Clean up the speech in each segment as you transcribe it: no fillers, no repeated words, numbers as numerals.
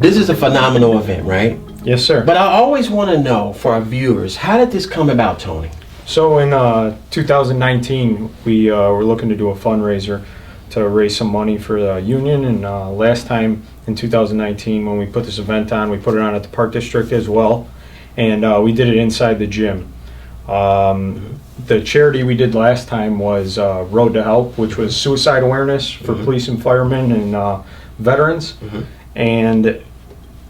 This is a phenomenal event, right? Yes, sir. But I always want to know for our viewers, how did this come about, Tony? So in 2019, we were looking to do a fundraiser to raise some money for the union. And last time in 2019, when we put this event on, we put it on at the Park District as well. And we did it inside the gym. The charity we did last time was Road to Help, which was suicide awareness for police and firemen and veterans. And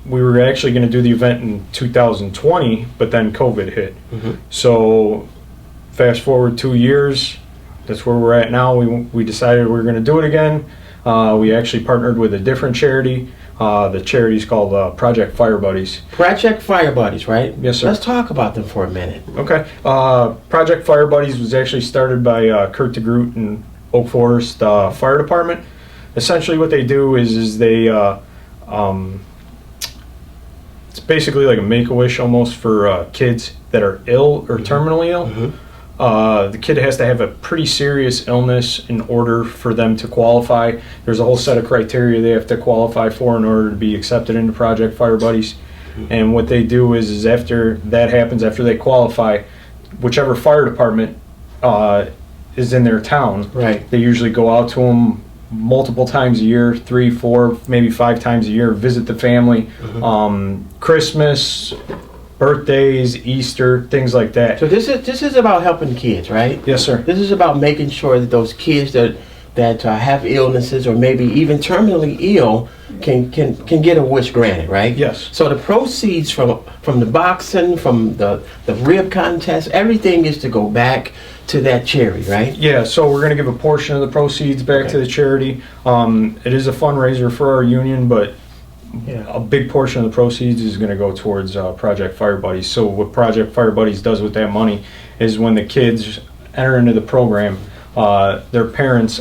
we were actually going to do the event in 2020, but then COVID hit. So fast forward 2 years, that's where we're at now. We decided we were going to do it again. We actually partnered with a different charity. The charity's called Project Fire Buddies. Project Fire Buddies, right? Yes, sir. Let's talk about them for a minute. Okay. Project Fire Buddies was actually started by Kurt DeGroot and Oak Forest Fire Department. Essentially what they do is they it's basically like a Make-A-Wish almost for kids that are ill or terminally ill. The kid has to have a pretty serious illness in order for them to qualify. There's a whole set of criteria they have to qualify for in order to be accepted into Project Fire Buddies. And what they do is after that happens, after they qualify, whichever fire department is in their town, Right. they usually go out to them multiple times a year, 3, 4, maybe 5 times a year, visit the family, Christmas, birthdays, Easter, things like that. So this is about helping kids, right? Yes, sir. This is about making sure that those kids that have illnesses or maybe even terminally ill can get a wish granted, right? Yes. So the proceeds from the boxing, from the rib contest, everything is to go back to that charity, right? Yeah, so we're going to give a portion of the proceeds back to the charity. It is a fundraiser for our union, but a big portion of the proceeds is going to go towards Project Fire Buddies. So what Project Fire Buddies does with that money is when the kids enter into the program, their parents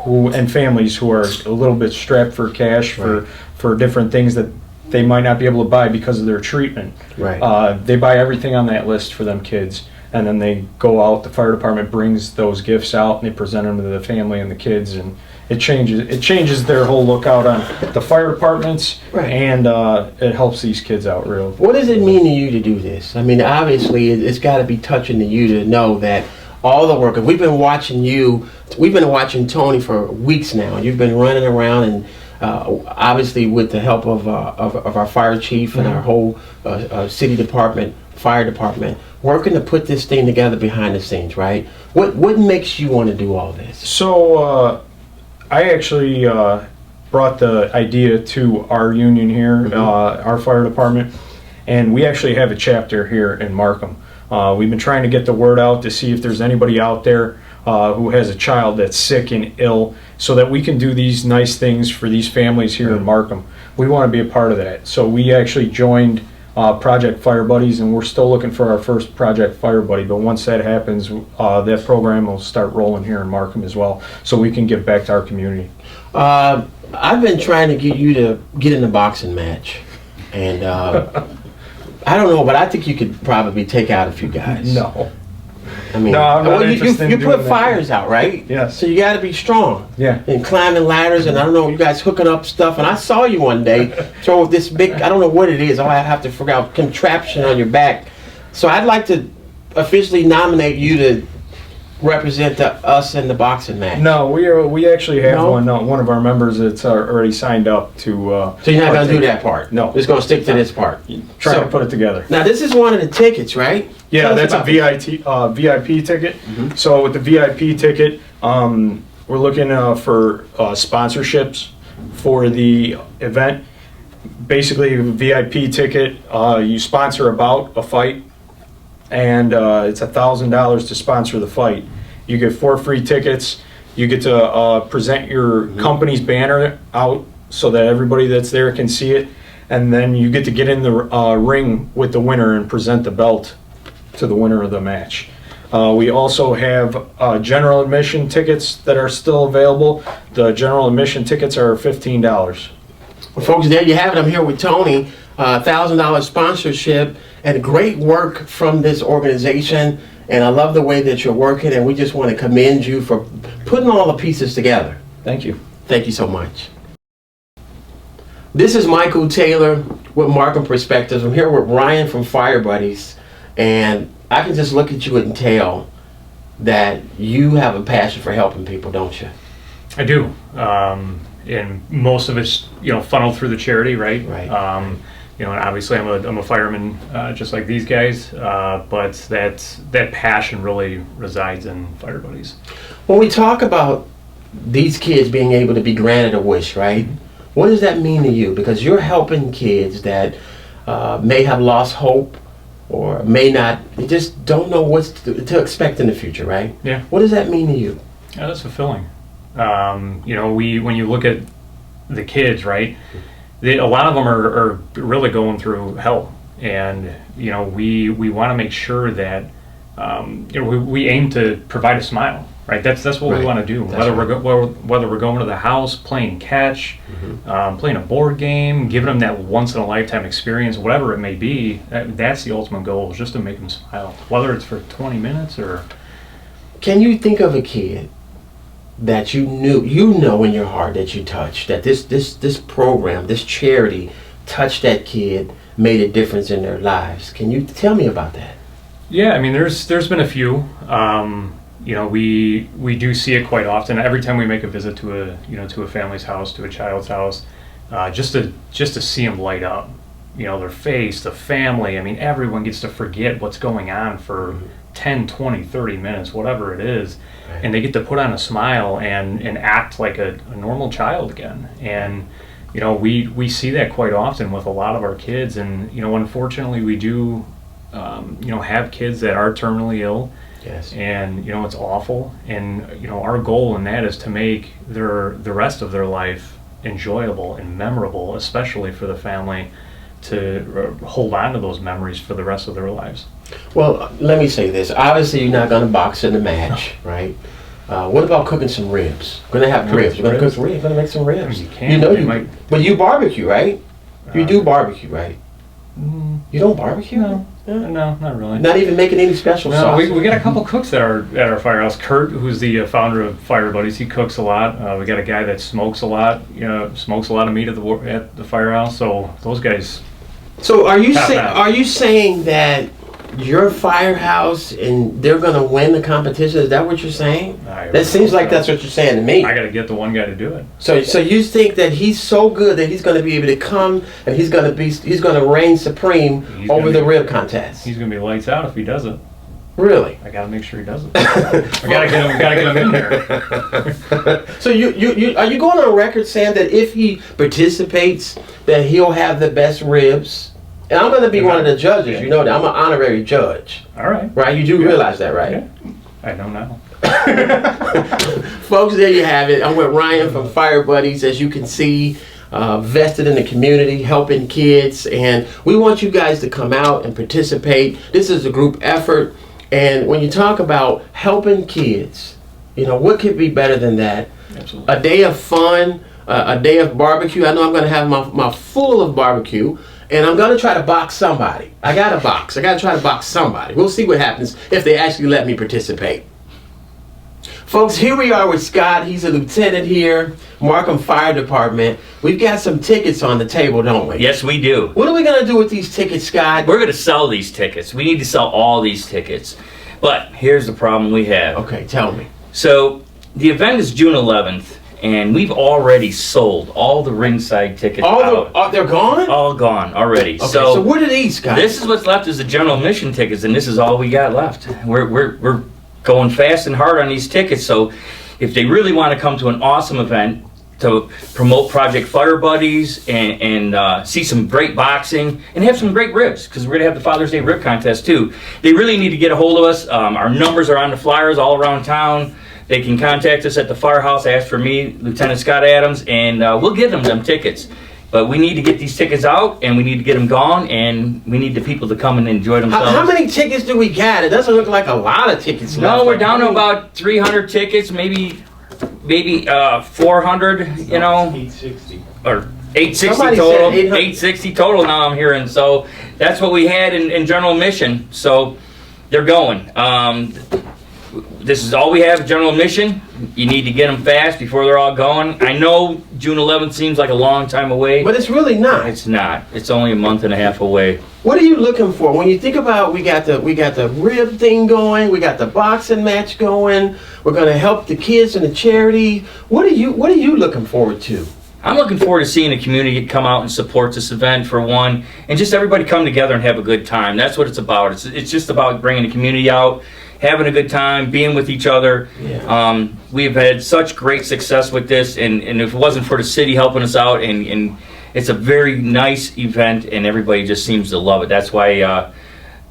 and families who are a little bit strapped for cash for different things that they might not be able to buy because of their treatment. Right. They buy everything on that list for them kids. And then they go out, the fire department brings those gifts out and they present them to the family and the kids, and it changes their whole lookout on the fire departments, Right. and it helps these kids out real. What does it mean to you to do this? I mean, obviously, it's got to be touching to you to know that all the work. We've been watching Tony for weeks now. You've been running around, and obviously with the help of our fire chief and our whole city department, fire department, working to put this thing together behind the scenes, right? What makes you want to do all this? So I actually brought the idea to our union here, our fire department, and we actually have a chapter here in Markham. We've been trying to get the word out to see if there's anybody out there who has a child that's sick and ill, so that we can do these nice things for these families here in Markham. We want to be a part of that. So we actually joined Project Fire Buddies, and we're still looking for our first Project Fire Buddy, but once that happens, that program will start rolling here in Markham as well, so we can give back to our community. I've been trying to get you to get in a boxing match, and I don't know, but I think you could probably take out a few guys. No. I mean, No, I'm not interested in you doing put that. fires out, right? Yes. So you got to be strong. Yeah. And climbing ladders, and I don't know, you guys hooking up stuff. And I saw you one day throw this big, I don't know what it is. I have to figure out contraption on your back. So I'd like to officially nominate you to represent us in the boxing match. No, we actually have No? one of our members that's already signed up to. So you're not going to do that part? No. Just going to stick to this part. Try So- to put it together. Now this is one of the tickets, right? Yeah, Tell us that's a about this. VIP ticket. So with the VIP ticket, we're looking for sponsorships for the event. Basically, a VIP ticket, you sponsor about a fight, and it's $1,000 to sponsor the fight. You get 4 free tickets. You get to present your company's banner out so that everybody that's there can see it, and then you get to get in the ring with the winner and present the belt to the winner of the match. We also have general admission tickets that are still available. The general admission tickets are $15. Well, folks, there you have it. I'm here with Tony. $1,000 sponsorship, and great work from this organization. And I love the way that you're working, and we just want to commend you for putting all the pieces together. Thank you. Thank you so much. This is Michael Taylor with Markham Perspectives. I'm here with Ryan from Fire Buddies, and I can just look at you and tell that you have a passion for helping people, don't you? I do, and most of it's funneled through the charity, right? Right. And obviously I'm a fireman, just like these guys, but that passion really resides in Fire Buddies. When we talk about these kids being able to be granted a wish, right? What does that mean to you? Because you're helping kids that may have lost hope or may not, they just don't know what to expect in the future, right? Yeah. What does that mean to you? Yeah, that's fulfilling. When you look at the kids, right? A lot of them are really going through hell, and we want to make sure that we aim to provide a smile, right? That's what Right. we want to do. That's Whether we're going to the house, playing catch, playing a board game, giving them that once in a lifetime experience, whatever it may be. That's the ultimate goal, is just to make them smile, whether it's for 20 minutes or. Can you think of a kid that you know in your heart that you touched, that this program, this charity touched that kid, made a difference in their lives? Can you tell me about that? Yeah, I mean, there's been a few. We do see it quite often. Every time we make a visit to a family's house, to a child's house, just to see them light up, their face, the family. I mean, everyone gets to forget what's going on for 10, 20, 30 minutes, whatever it is, Right. and they get to put on a smile and act like a normal child again. And we see that quite often with a lot of our kids. And unfortunately, we do have kids that are terminally ill. Yes. And it's awful. And our goal in that is to make the rest of their life enjoyable and memorable, especially for the family, to hold on to those memories for the rest of their lives. Well, let me say this. Obviously, you're not going to box in the match, right? What about cooking some ribs? We're going to have ribs. We're going to cook some ribs. We're going to make some ribs. You can. But you barbecue, right? You do barbecue, right? You don't barbecue? No. Yeah. No, not really. Not even making any special No, sauce? we got a couple cooks at our firehouse. Kurt, who's the founder of Fire Buddies, he cooks a lot. We got a guy that smokes a lot. Smokes a lot of meat at the firehouse. So those guys. So are you Top notch. are you saying that your firehouse and they're going to win the competition? Is that what you're saying? That seems like that's what you're saying to me. I got to get the one guy to do it. So you think that he's so good that he's going to be able to come and he's going to reign supreme He's over gonna the be- rib contest? He's gonna be lights out if he does it. Really? I got to make sure he does it. I got to get him in there. So you are you going on record saying that if he participates, that he'll have the best ribs? And I'm going to be one of the judges. Yeah. You know that I'm an honorary judge, All right. right? You do realize that, right? Yeah. I know now. Folks, there you have it. I'm with Ryan from Fire Buddies. As you can see, vested in the community, helping kids, and we want you guys to come out and participate. This is a group effort, and when you talk about helping kids, what could be better than that? Absolutely. A day of fun, a day of barbecue. I know I'm going to have my full of barbecue, and I'm going to try to box somebody. I got to box. I got to try to box somebody. We'll see what happens if they actually let me participate. Folks, here we are with Scott. He's a lieutenant here, Markham Fire Department. We've got some tickets on the table, don't we? Yes, we do. What are we going to do with these tickets, Scott? We're going to sell these tickets. We need to sell all these tickets. But here's the problem we have. Okay, tell me. So the event is June 11th, and we've already sold all the ringside tickets out. They're gone? All gone already. Okay, so what are these, Scott? This is what's left is the general admission tickets, and this is all we got left. We're going fast and hard on these tickets, so if they really want to come to an awesome event to promote Project Fire Buddies and see some great boxing and have some great ribs, because we're going to have the Father's Day rib contest too, they really need to get a hold of us. Our numbers are on the flyers all around town. They can contact us at the firehouse, ask for me, Lieutenant Scott Adams, and we'll give them tickets. But we need to get these tickets out, and we need to get them gone, and we need the people to come and enjoy themselves. How many tickets do we got? It doesn't look like a lot of tickets left. No, we're down to about 300 tickets, maybe 400, 860. or 860 Somebody said total. 800. 860 total now I'm hearing. So that's what we had in general admission. So they're going. This is all we have, general admission. You need to get them fast before they're all going. I know June 11th seems like a long time away. But it's really not. It's not. It's only a month and a half away. What are you looking for when you think about we got the rib thing going, we got the boxing match going, we're going to help the kids in the charity. What are you looking forward to? I'm looking forward to seeing the community come out and support this event for one, and just everybody come together and have a good time. That's what it's about. It's just about bringing the community out, having a good time, being with each other. Yeah. We've had such great success with this, and if it wasn't for the city helping us out, and it's a very nice event, and everybody just seems to love it. That's why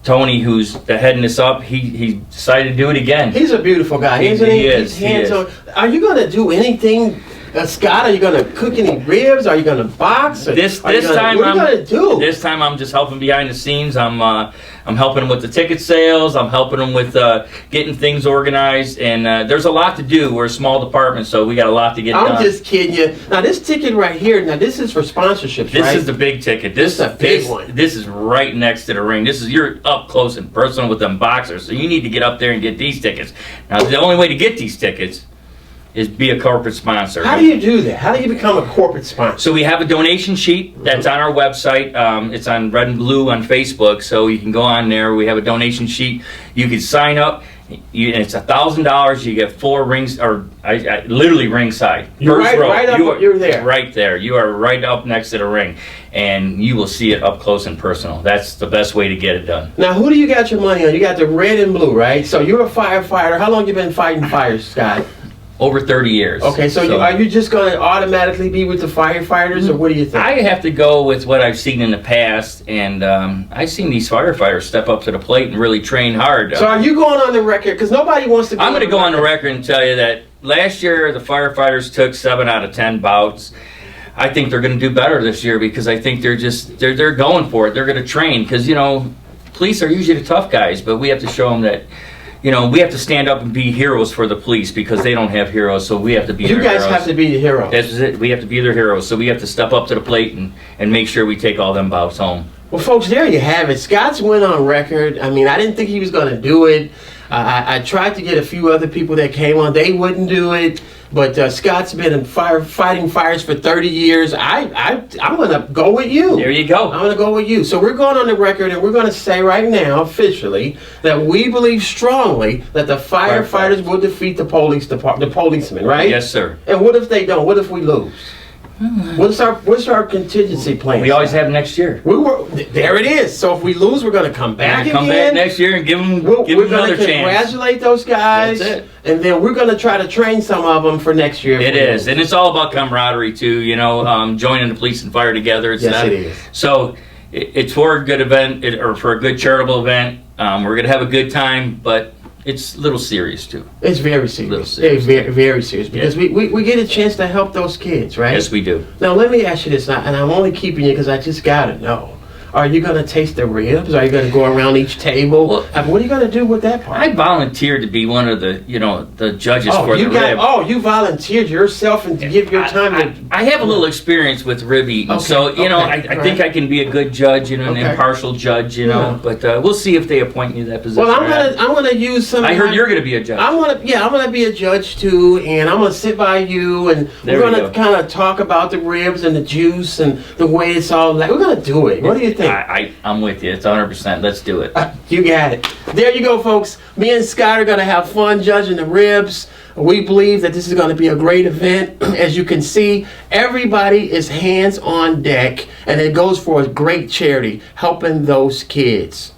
Tony, who's heading this up, he decided to do it again. He's a beautiful guy, isn't he? Is. He's hands-on. Are you going to do anything, Scott? Are you going to cook any ribs? Are you going to box? This What are you time going to do? This time I'm just helping behind the scenes. I'm helping them with the ticket sales. I'm helping them with getting things organized, and there's a lot to do. We're a small department, so we got a lot to get done. I'm just kidding you. Now this ticket right here. Now this is for sponsorships, This right? is the big ticket. This is a big one. This is right next to the ring. You're up close and personal with them boxers, so you need to get up there and get these tickets. Now the only way to get these tickets is be a corporate sponsor. How do you do that? How do you become a corporate sponsor? So we have a donation sheet that's on our website. It's on Red and Blue on Facebook, so you can go on there. We have a donation sheet. You can sign up. It's $1,000. You get 4 rings, or literally ringside. You're First row. right up. You're there. Right there. You are right up next to the ring, and you will see it up close and personal. That's the best way to get it done. Now, who do you got your money on? You got the red and blue, right? So you're a firefighter. How long you been fighting fires, Scott? Over 30 years. Okay, so are you just going to automatically be with the firefighters, or what do you think? I have to go with what I've seen in the past, and I've seen these firefighters step up to the plate and really train hard. So are you going on the record? Because nobody wants to go I'm going to go on the record and tell you that last year the firefighters took 7 out of 10 bouts. I think they're going to do better this year because I think they're going for it. They're going to train because, police are usually the tough guys, but we have to show them that we have to stand up and be heroes for the police because they don't have heroes, so we have to be their heroes. You guys have to be the heroes. That's it. We have to be their heroes, so we have to step up to the plate and make sure we take all them bouts home. Well, folks, there you have it. Scott's went on record. I mean, I didn't think he was going to do it. I tried to get a few other people that came on. They wouldn't do it. But Scott's been fighting fires for 30 years. I'm going to go with you. There you go. I'm going to go with you. So we're going on the record, and we're going to say right now, officially, that we believe strongly that the firefighters will defeat the policemen, right? Yes, sir. And what if they don't? What if we lose? What's our contingency plan? We always have next year. There it is. So if we lose, we're going to come back again. Come back next year and give them We're another going to chance. congratulate those guys. That's it. And then we're going to try to train some of them for next year. It is, and it's all about camaraderie too. Joining the police and fire together. It is. So it's for a good event or for a good charitable event. We're going to have a good time, but it's a little serious too. It's very serious. Little serious. It's very, very serious because we get a chance to help those kids, right? Yes, we do. Now let me ask you this, and I'm only keeping you because I just got to know. Are you going to taste the ribs? Are you going to go around each table? Well, what are you going to do with that part? I volunteered to be one of the the judges for the rib. You volunteered yourself and to give your time. I have a little experience with rib eating, Okay, so I think right. I can be a good judge, an Okay. impartial judge, Yeah. But we'll see if they appoint me to that position. Well, I'm gonna use some. I heard you're going to be a judge. I'm gonna be a judge too, and I'm gonna sit by you, and There we're we gonna go. kind of talk about the ribs and the juice and the way it's all. We're gonna do it. What do you think? I'm with you. It's 100%. Let's do it. You got it. There you go, folks. Me and Scott are going to have fun judging the ribs. We believe that this is going to be a great event. As you can see, everybody is hands on deck, and it goes for a great charity, helping those kids.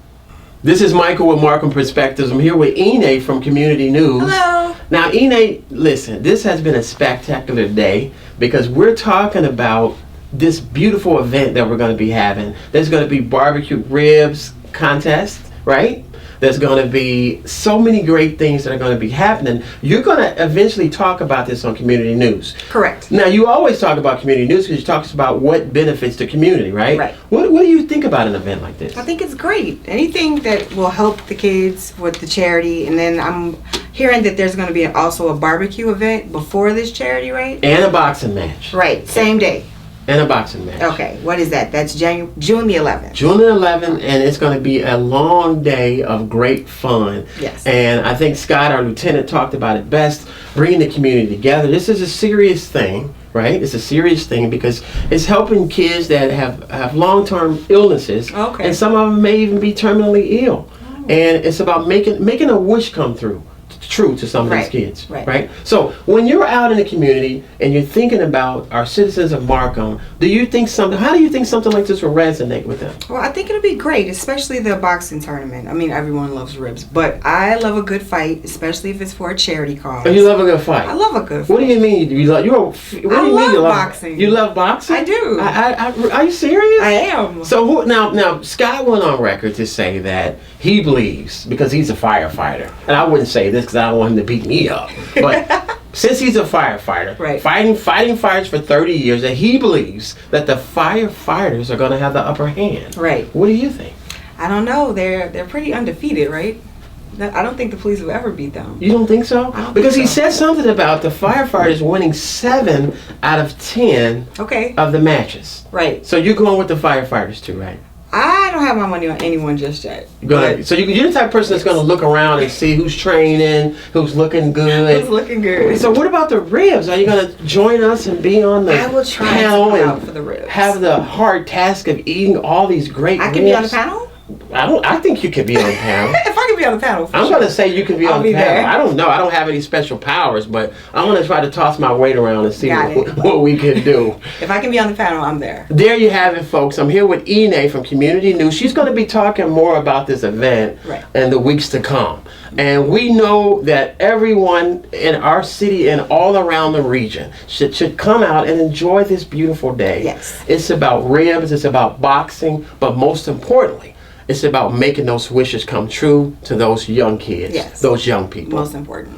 This is Michael with Markham Perspectives. I'm here with Ine from Community News. Hello. Now, Ine, listen, this has been a spectacular day because we're talking about this beautiful event that we're going to be having. There's going to be barbecue ribs contest, right? There's going to be so many great things that are going to be happening. You're going to eventually talk about this on Community News. Correct. Now, you always talk about Community News because you talk about what benefits the community, right? Right. What do you think about an event like this? I think it's great. Anything that will help the kids with the charity, and then I'm hearing that there's going to be also a barbecue event before this charity, right? And a boxing match. Right. Same day. And a boxing match. Okay, what is that? That's June the 11th. June the 11th, and it's going to be a long day of great fun. Yes. And I think Scott, our lieutenant, talked about it best, bringing the community together. This is a serious thing, right? It's a serious thing because it's helping kids that have long-term illnesses. Okay. And some of them may even be terminally ill. And it's about making a wish come true to some of these Right, kids, right. So when you're out in the community and you're thinking about our citizens of Markham, how do you think something like this will resonate with them? Well, I think it'll be great, especially the boxing tournament. I mean, everyone loves ribs, but I love a good fight, especially if it's for a charity cause. Oh, you love a good fight. I love a good fight. What do you mean? You love? What do you mean love you love boxing. You love boxing? I do. Are you serious? I am. So now Scott went on record to say that he believes, because he's a firefighter, and I wouldn't say this because I don't want him to beat me up, but since he's a firefighter, Right. fighting fires for 30 years, that he believes that the firefighters are going to have the upper hand. Right. What do you think? I don't know. They're pretty undefeated, right? I don't think the police will ever beat them. You don't think so? I don't Because think he so. said something about the firefighters winning 7 out of 10 Okay. of the matches. Right. So you're going with the firefighters too, right? I don't have my money on anyone just yet. So you're the type of person that's going to look around and see who's training, who's looking good. It's looking good. So what about the ribs? Are you going to join us and be on the I will try to panel come out and for the ribs. have the hard task of eating all these great I ribs? can be on the panel? I think you could be on the panel. If I can be on the panel, for I'm sure. going to say you can be I'll on the be panel. there. I don't know. I don't have any special powers, but I'm going to try to toss my weight around and see Got it. what we can do. If I can be on the panel, I'm there. There you have it, folks. I'm here with Ine from Community News. She's going to be talking more about this event Right. in the weeks to come. And we know that everyone in our city and all around the region should come out and enjoy this beautiful day. Yes. It's about ribs, it's about boxing, but most importantly, it's about making those wishes come true to those young kids, Yes. those young people. Most important.